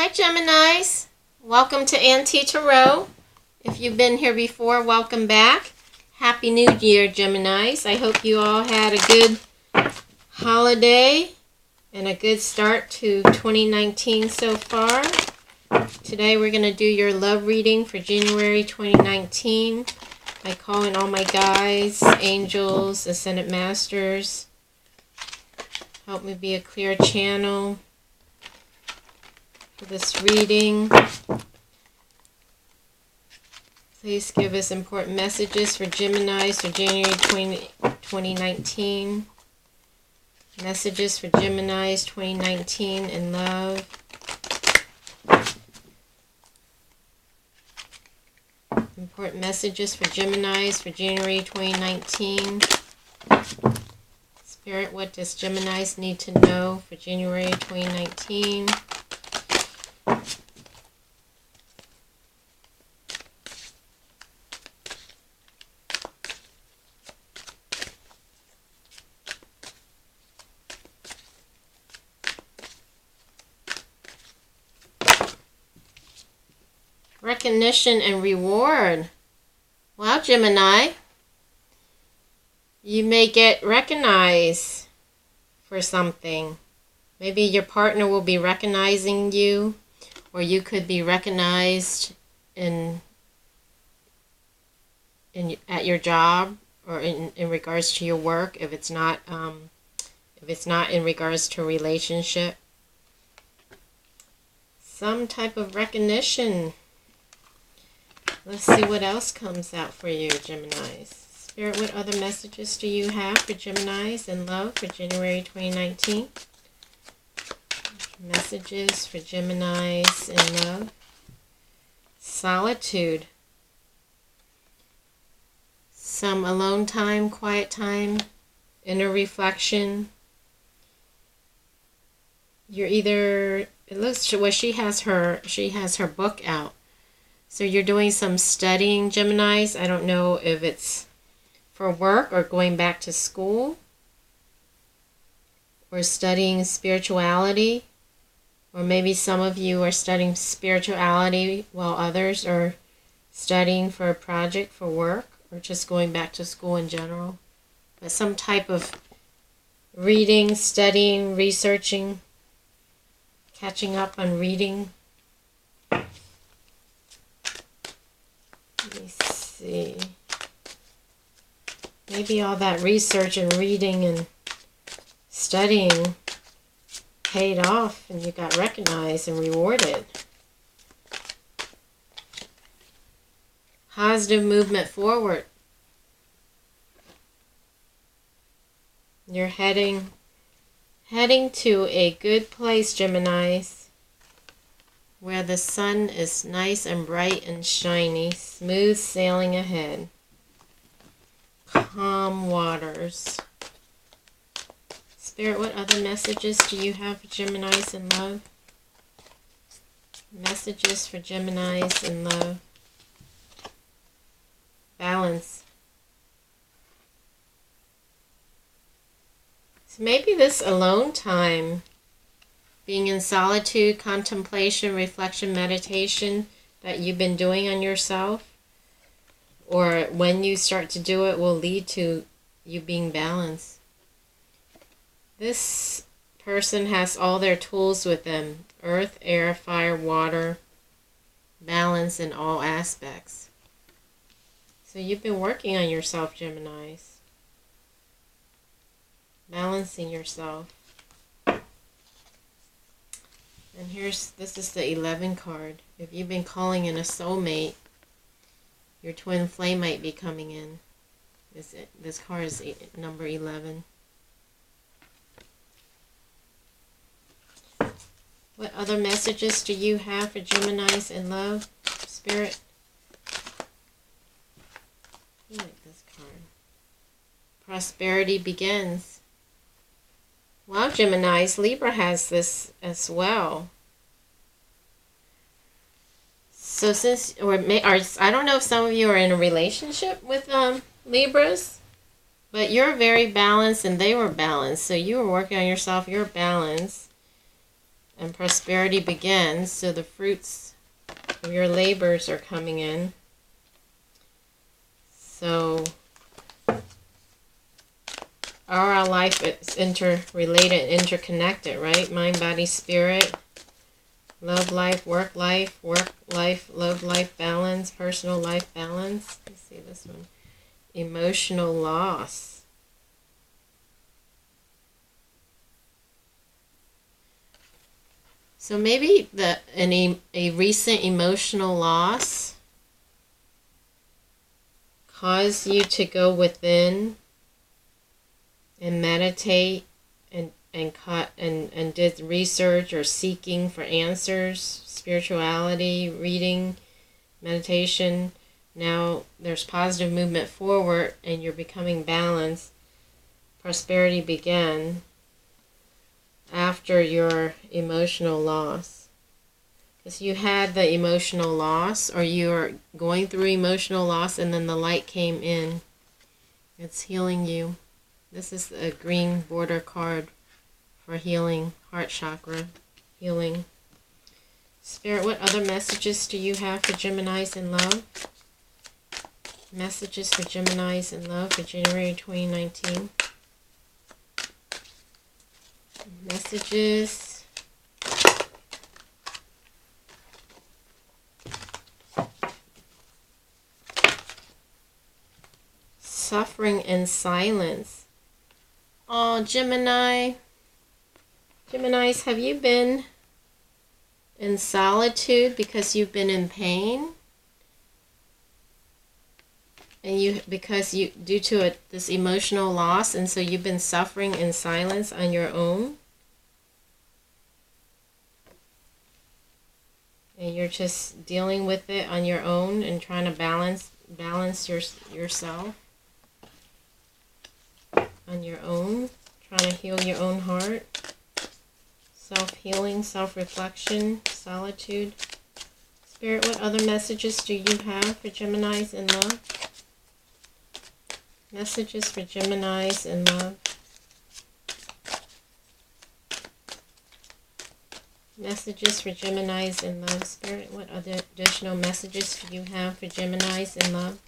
Hi Geminis, welcome to Auntie Tarot. If you've been here before, welcome back. Happy New Year Geminis. I hope you all had a good holiday and a good start to 2019 so far. Today we're going to do your love reading for January 2019 by calling all my guides, angels, ascended masters. Help me be a clear channel for this reading. Please give us important messages for Geminis for January 2019. Messages for Geminis 2019 in love. Important messages for Geminis for January 2019. Spirit, what does Geminis need to know for January 2019? Recognition and reward. Wow, Gemini. You may get recognized for something. Maybe your partner will be recognizing you, or you could be recognized at your job, or in regards to your work if it's not in regards to a relationship. Some type of recognition. Let's see what else comes out for you, Geminis. Spirit, what other messages do you have for Geminis in love for January 2019? Messages for Geminis in love. Solitude. Some alone time, quiet time, inner reflection. You're either, it looks, well, she has her book out. So you're doing some studying, Geminis. I don't know if it's for work or going back to school, or studying spirituality, or maybe some of you are studying spirituality while others are studying for a project for work, or just going back to school in general. But some type of reading, studying, researching, catching up on reading. Let me see. Maybe all that research and reading and studying paid off and you got recognized and rewarded. Positive movement forward. You're heading to a good place, Geminis, where the sun is nice and bright and shiny, smooth sailing ahead. Calm waters. Spirit, what other messages do you have for Geminis in love? Messages for Geminis in love. Balance. So maybe this alone time, being in solitude, contemplation, reflection, meditation that you've been doing on yourself, or when you start to do it, will lead to you being balanced. This person has all their tools with them: earth, air, fire, water, balance in all aspects. So you've been working on yourself, Geminis. Balancing yourself. And this is the 11 card. If you've been calling in a soulmate, your twin flame might be coming in. This card is number 11. What other messages do you have for Geminis in love, Spirit? I like this card. Prosperity begins. Wow, Geminis, Libra has this as well. So I don't know if some of you are in a relationship with Libras, but you're very balanced and they were balanced. So you were working on yourself, you're balanced. and prosperity begins. So the fruits of your labors are coming in. So our life is interrelated, interconnected, right? Mind, body, spirit, love life, love life balance, personal life balance. Let's see this one. Emotional loss. So maybe a recent emotional loss caused you to go within and meditate and did research or seeking for answers, spirituality, reading, meditation. Now there's positive movement forward and you're becoming balanced. Prosperity began after your emotional loss. Because you had the emotional loss, or you are going through emotional loss, and then the light came in. It's healing you. This is a green border card for healing, heart chakra, healing. Spirit, what other messages do you have for Geminis in love? Messages for Geminis in love for January 2019. Messages. Suffering in silence. Oh, Gemini. Geminis, have you been in solitude because you've been in pain? And due to this emotional loss, and so you've been suffering in silence on your own? And you're just dealing with it on your own and trying to balance yourself on your own, trying to heal your own heart. Self-healing, self-reflection, solitude. Spirit, what other messages do you have for Geminis in love? Messages for Geminis in love. Messages for Geminis in love. Spirit, what other additional messages do you have for Geminis in love?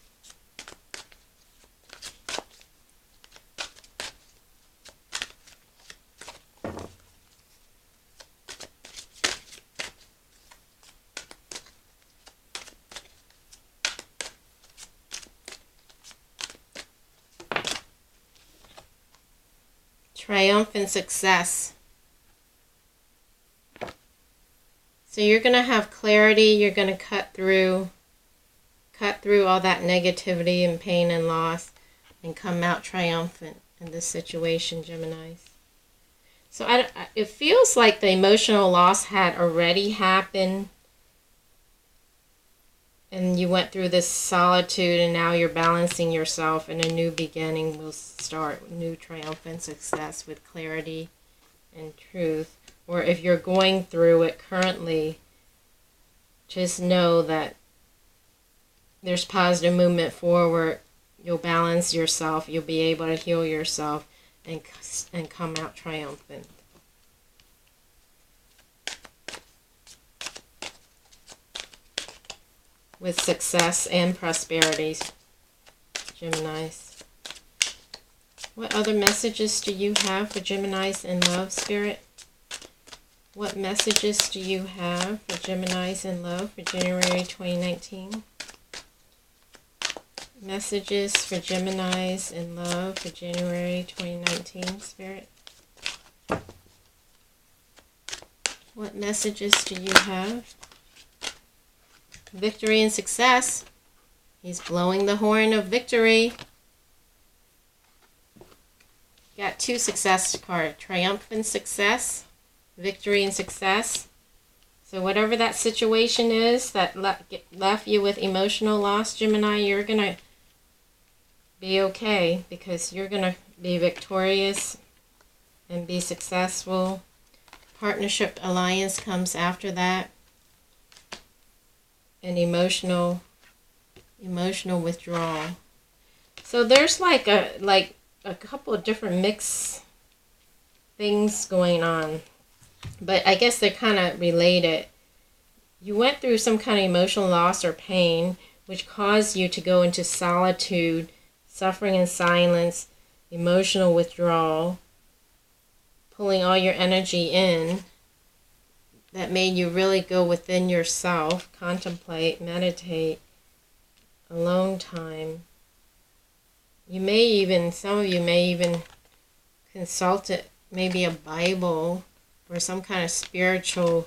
Triumphant success. So you're going to have clarity. You're going to cut through all that negativity and pain and loss and come out triumphant in this situation, Geminis. So it feels like the emotional loss had already happened, and you went through this solitude, and now you're balancing yourself, and a new beginning will start, new triumphant success with clarity and truth. Or if you're going through it currently, just know that there's positive movement forward. You'll balance yourself. You'll be able to heal yourself and come out triumphant. With success and prosperity, Geminis. What other messages do you have for Geminis in love, Spirit? What messages do you have for Geminis in love for January 2019? Messages for Geminis in love for January 2019, Spirit? What messages do you have? Victory and success. He's blowing the horn of victory. Got two success cards. Triumphant success. Victory and success. So whatever that situation is that left you with emotional loss, Gemini, you're going to be okay because you're going to be victorious and be successful. Partnership alliance comes after that. And emotional withdrawal. So there's like a couple of different mixed things going on. but I guess they're kind of related. You went through some kind of emotional loss or pain, which caused you to go into solitude, suffering in silence, emotional withdrawal, pulling all your energy in. That made you really go within yourself, contemplate, meditate, alone time. You may even, some of you may even consult it, maybe a Bible or some kind of spiritual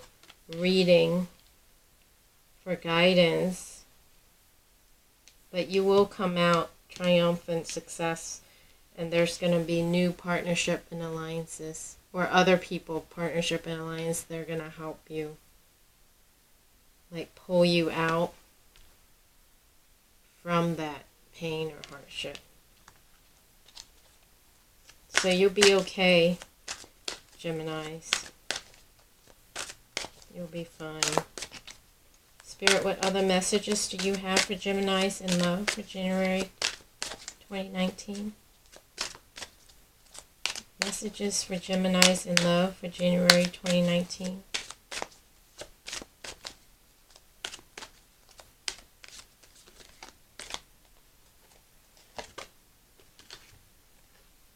reading for guidance. But you will come out triumphant, success, and there's going to be new partnership and alliances, or other people, partnership and alliance, they're going to help you, like pull you out from that pain or hardship. So you'll be okay, Geminis. You'll be fine. Spirit, what other messages do you have for Geminis in love for January 2019? Messages for Geminis in love for January 2019.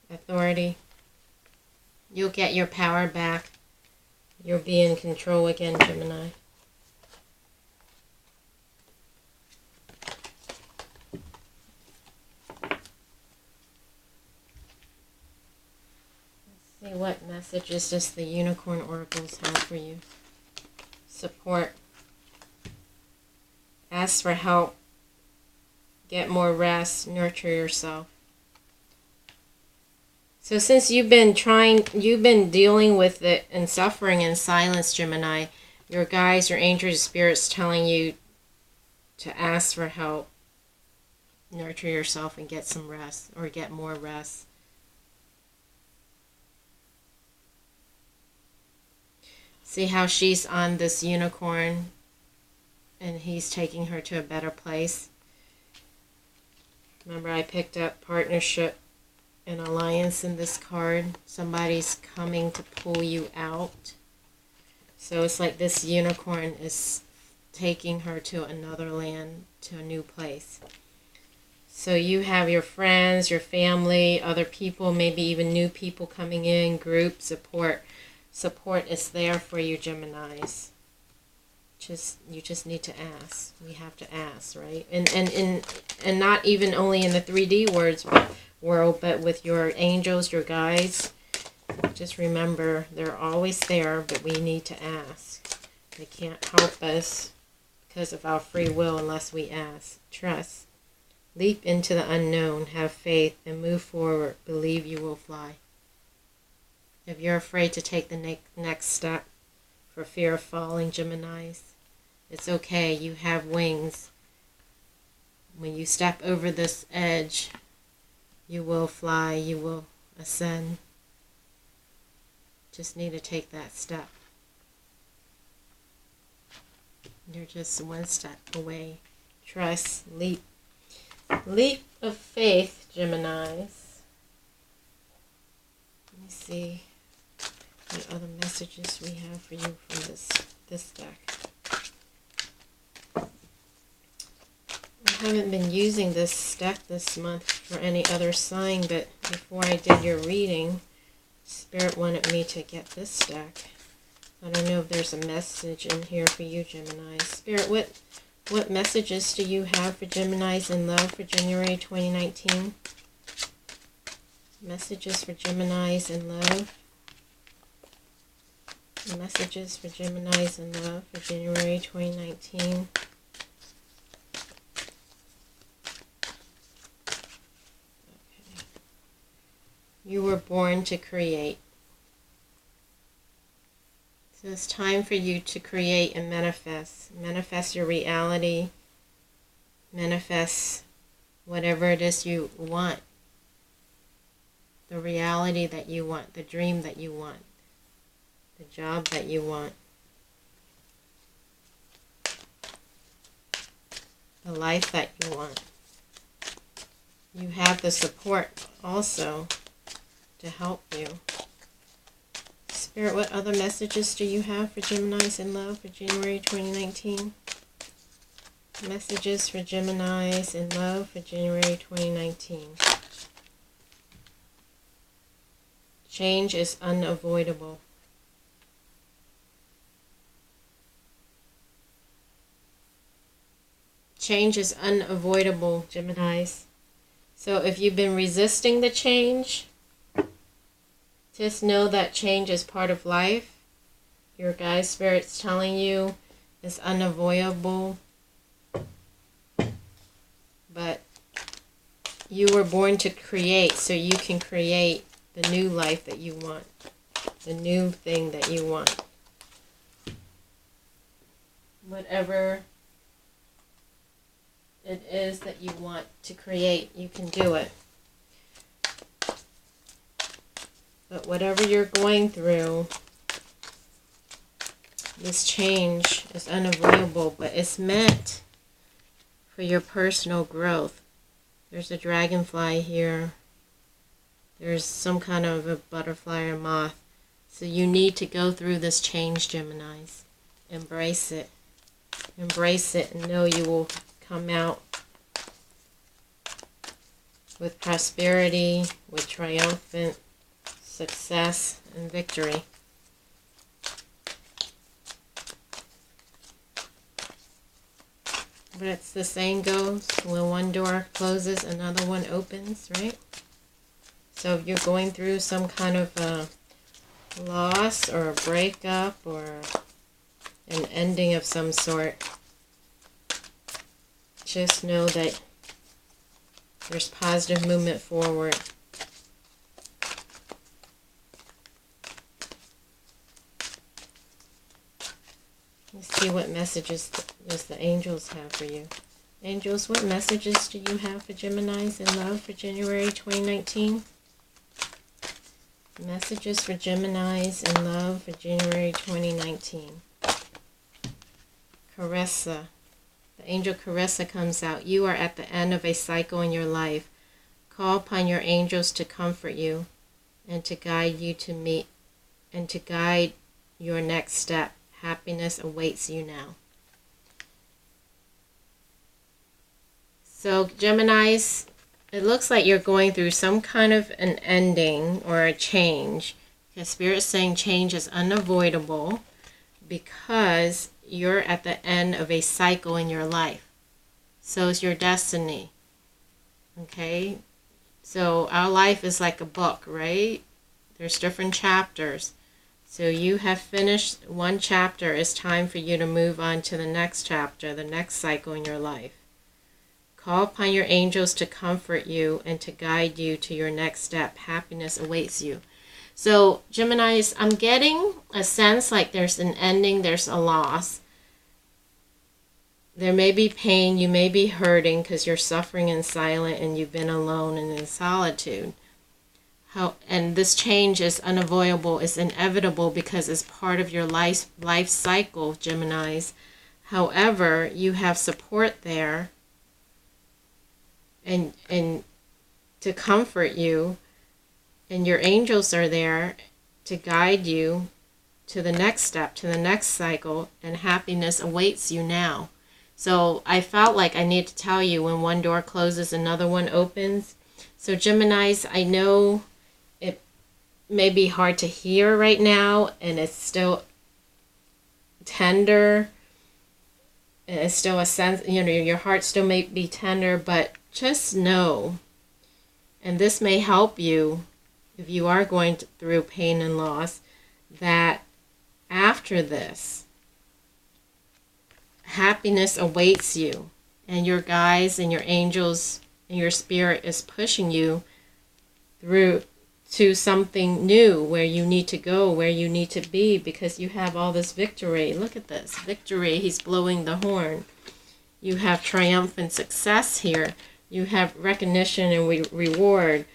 Authority. You'll get your power back. You'll be in control again, Gemini. See what messages does the Unicorn Oracles have for you. Support. Ask for help. Get more rest. Nurture yourself. So since you've been dealing with it and suffering in silence, Gemini, your guides, your angels, your spirits telling you to ask for help. Nurture yourself and get some rest, or get more rest. See how she's on this unicorn and he's taking her to a better place. Remember, I picked up partnership and alliance in this card. Somebody's coming to pull you out. So it's like this unicorn is taking her to another land, to a new place. So you have your friends, your family, other people, maybe even new people coming in, group support. Support is there for you, Geminis. You just need to ask. We have to ask, right? And not even only in the 3D world, but with your angels, your guides. Just remember, they're always there, but we need to ask. They can't help us because of our free will unless we ask. Trust. Leap into the unknown. Have faith and move forward. Believe you will fly. If you're afraid to take the next step for fear of falling, Geminis, it's okay. You have wings. When you step over this edge, you will fly. You will ascend. Just need to take that step. You're just one step away. Trust. Leap. Leap of faith, Geminis. Let me see what other messages we have for you from this deck. I haven't been using this deck this month for any other sign, but before I did your reading, Spirit wanted me to get this deck. I don't know if there's a message in here for you, Gemini. Spirit, what messages do you have for Geminis in love for January 2019? Messages for Geminis in love. Messages for Geminis in love for January 2019. Okay. You were born to create. So it's time for you to create and manifest. Manifest your reality. Manifest whatever it is you want. The reality that you want. The dream that you want. The job that you want. The life that you want. You have the support also to help you. Spirit, what other messages do you have for Geminis in love for January 2019? Messages for Geminis in love for January 2019. Change is unavoidable. Change is unavoidable, Geminis. So if you've been resisting the change, just know that change is part of life. Your guide spirit's telling you it's unavoidable. But you were born to create, so you can create the new life that you want. The new thing that you want. Whatever it is that you want to create, you can do it. But whatever you're going through, this change is unavoidable, but it's meant for your personal growth. There's a dragonfly here. There's some kind of a butterfly or moth. So you need to go through this change, Geminis. Embrace it. Embrace it and know you will come out with prosperity, with triumphant success and victory. But it's the saying goes, when one door closes, another one opens, right? So if you're going through some kind of a loss or a breakup or an ending of some sort, just know that there's positive movement forward. Let's see what messages does the angels have for you. Angels, what messages do you have for Geminis in love for January 2019? Messages for Geminis in love for January 2019. Caressa. The angel Caressa comes out. You are at the end of a cycle in your life. Call upon your angels to comfort you and to guide you to meet and to guide your next step. Happiness awaits you now. So Geminis, it looks like you're going through some kind of an ending or a change. Because Spirit's saying change is unavoidable because you're at the end of a cycle in your life. So is your destiny. Okay? So our life is like a book, right? There's different chapters. So you have finished one chapter. It's time for you to move on to the next chapter, the next cycle in your life. Call upon your angels to comfort you and to guide you to your next step. Happiness awaits you. So, Geminis, I'm getting a sense like there's an ending, there's a loss. There may be pain, you may be hurting because you're suffering in silence and you've been alone and in solitude. And this change is unavoidable, it's inevitable because it's part of your life cycle, Geminis. However, you have support there and to comfort you, and your angels are there to guide you to the next step, to the next cycle, and happiness awaits you now. So I felt like I need to tell you, when one door closes, another one opens. So Geminis, I know it may be hard to hear right now, and it's still tender, and it's still a sense, your heart still may be tender, but just know, and this may help you if you are going through pain and loss, that after this, happiness awaits you, and your guides and your angels and your spirit is pushing you through to something new, where you need to go, where you need to be, because you have all this victory. Look at this victory. He's blowing the horn. You have triumphant success here. You have recognition and reward,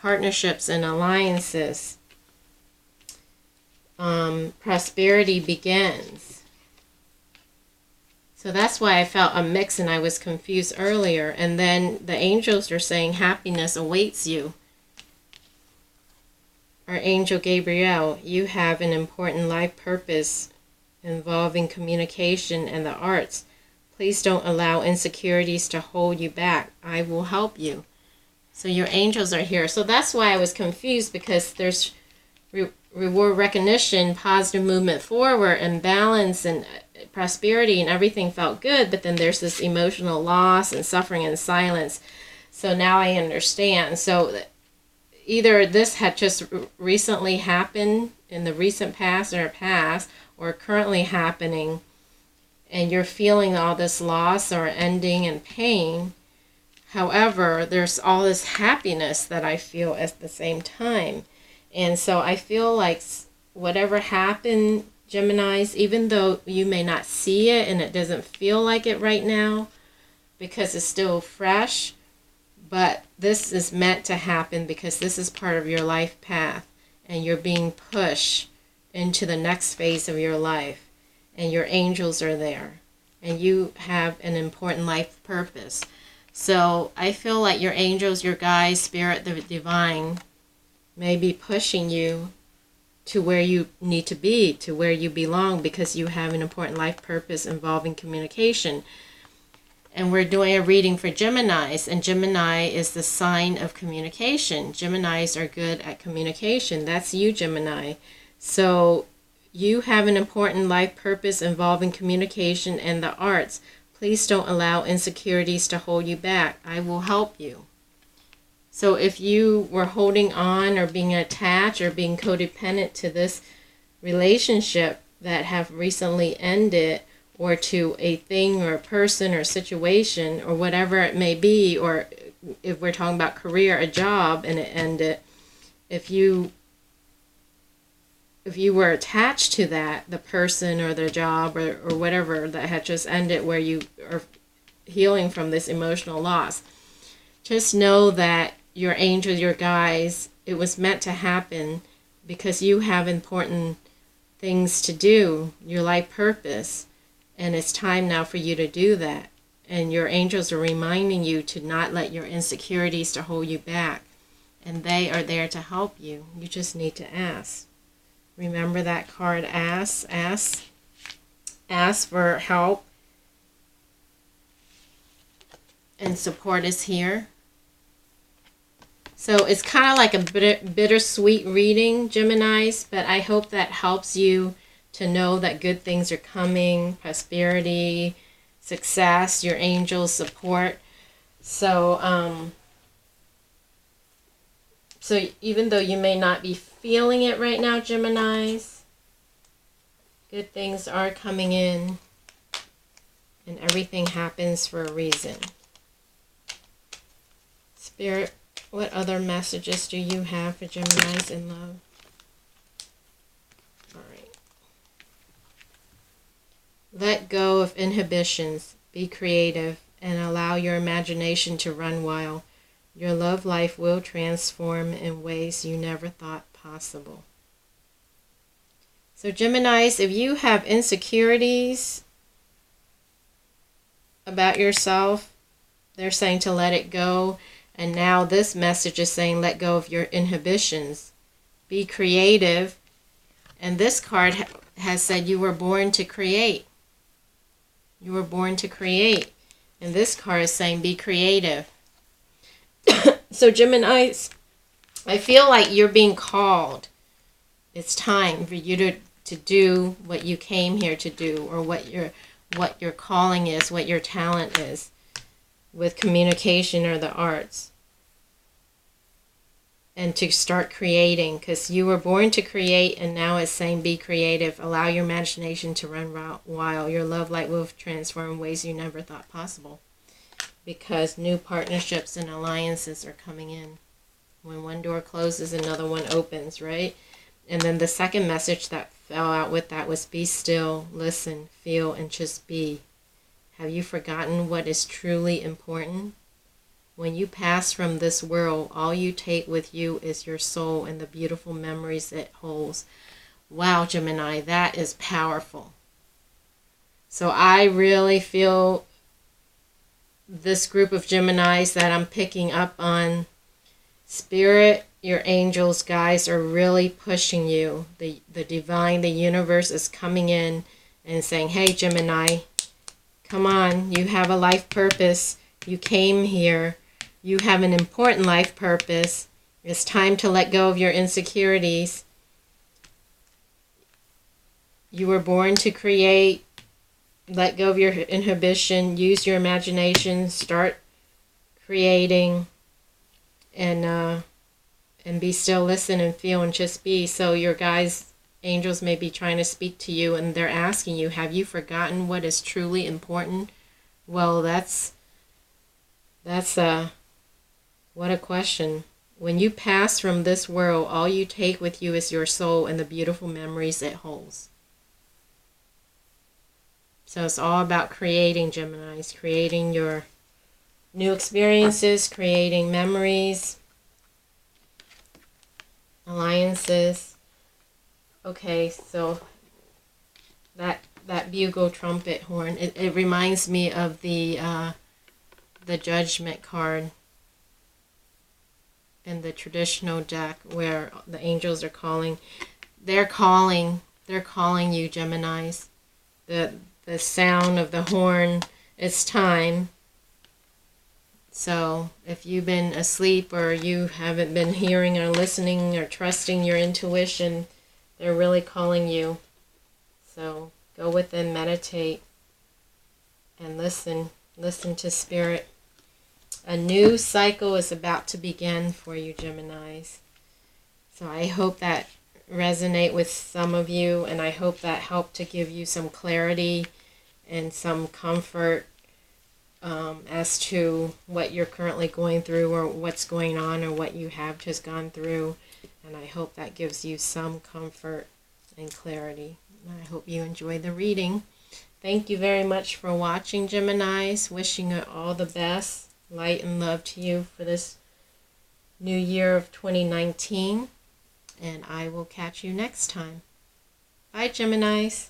partnerships and alliances. Prosperity begins. So that's why I felt a mix and I was confused earlier. And then the angels are saying happiness awaits you. Archangel Gabriel, you have an important life purpose involving communication and the arts. Please don't allow insecurities to hold you back. I will help you. So your angels are here. So that's why I was confused, because there's reward recognition, positive movement forward, and balance and prosperity, and everything felt good. But then there's this emotional loss and suffering and silence. So now I understand. So either this had just recently happened in the recent past or currently happening, and you're feeling all this loss or ending and pain. However, there's all this happiness that I feel at the same time. And so I feel like whatever happened, Geminis, even though you may not see it and it doesn't feel like it right now because it's still fresh, but this is meant to happen because this is part of your life path, and you're being pushed into the next phase of your life, and your angels are there, and you have an important life purpose. So I feel like your angels, your guides, spirit, the divine, may be pushing you to where you need to be, to where you belong, because you have an important life purpose involving communication. And we're doing a reading for Geminis, and Gemini is the sign of communication. Geminis are good at communication. That's you, Gemini. So you have an important life purpose involving communication and the arts. Please don't allow insecurities to hold you back. I will help you. So if you were holding on or being attached or being codependent to this relationship that have recently ended, or to a thing or a person or situation or whatever it may be, or if we're talking about career, a job, and it ended, if you were attached to that, the person or the job or whatever that had just ended, where you are healing from this emotional loss, just know that your angels, your guides, it was meant to happen because you have important things to do, your life purpose, and it's time now for you to do that. And your angels are reminding you to not let your insecurities to hold you back, and they are there to help you. You just need to ask. Remember that card, ask for help, and support is here. So it's kind of like a bittersweet reading, Geminis, but I hope that helps you to know that good things are coming, prosperity, success, your angels' support. So, so even though you may not be feeling it right now, Geminis, good things are coming in, and everything happens for a reason. Spirit, what other messages do you have for Geminis in love? All right. Let go of inhibitions. Be creative and allow your imagination to run wild. Your love life will transform in ways you never thought possible. So Geminis, if you have insecurities about yourself, they're saying to let it go. And now this message is saying let go of your inhibitions. Be creative. And this card has said you were born to create. You were born to create. And this card is saying be creative. So Geminis, I feel like you're being called. It's time for you to do what you came here to do, or what your calling is, what your talent is with communication or the arts. And to start creating, because you were born to create, and now it's saying be creative. Allow your imagination to run wild. Your love light will transform in ways you never thought possible. Because new partnerships and alliances are coming in. When one door closes, another one opens, right? And then the second message that fell out with that was be still, listen, feel, and just be. Have you forgotten what is truly important? When you pass from this world, all you take with you is your soul and the beautiful memories it holds. Wow, Gemini, that is powerful. So I really feel this group of Geminis that I'm picking up on, Spirit your angels, guides are really pushing you. The divine, the universe is coming in and saying, hey, Gemini, come on, you have a life purpose. You came here. You have an important life purpose. It's time to let go of your insecurities. You were born to create. Let go of your inhibition. Use your imagination. Start creating. And be still, listen, and feel, and just be. So your guides, angels may be trying to speak to you, and they're asking you, have you forgotten what is truly important? Well, that's what a question. When you pass from this world, all you take with you is your soul and the beautiful memories it holds. So it's all about creating, Geminis, creating your new experiences, creating memories, alliances. Okay, so that bugle trumpet horn, it reminds me of the Judgment card in the traditional deck, where the angels are calling. They're calling you, Geminis. The sound of the horn, it's time. So if you've been asleep, or you haven't been hearing or listening or trusting your intuition, they're really calling you. So go within, meditate, and listen to Spirit. A new cycle is about to begin for you, Geminis. So I hope that resonate with some of you, and I hope that helped to give you some clarity and some comfort as to what you're currently going through, or what's going on, or what you have just gone through. And I hope that gives you some comfort and clarity. I hope you enjoyed the reading. Thank you very much for watching, Geminis. Wishing you all the best. Light and love to you for this new year of 2019. And I will catch you next time. Bye, Geminis.